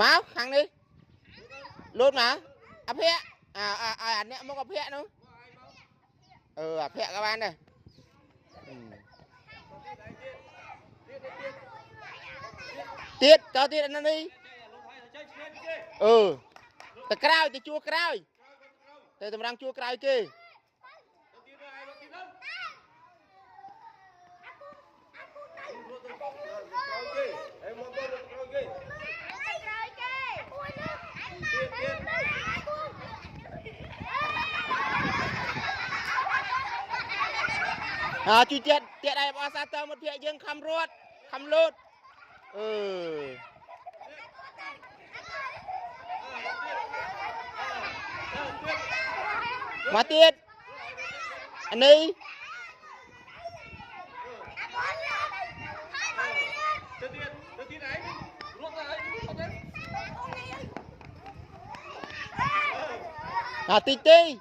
máu thằng đi luôn mà áp hẹ anh nè mua cặp hẹ nữa áp hẹ các bạn đây tiết cho tiết anh đi từ cào từ chua cào từ tầm răng chua cào kia chui tiết tiết đây bỏ xa tơ một phía dương khăm ruột khăm lút mà tiết anh đi tí tí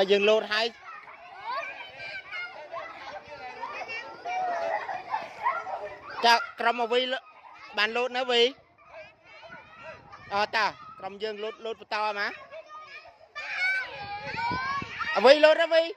dừng lột hay chà cầm mà vi bàn lột nữa vi ta cầm dừng lột to mà vi lột đó vi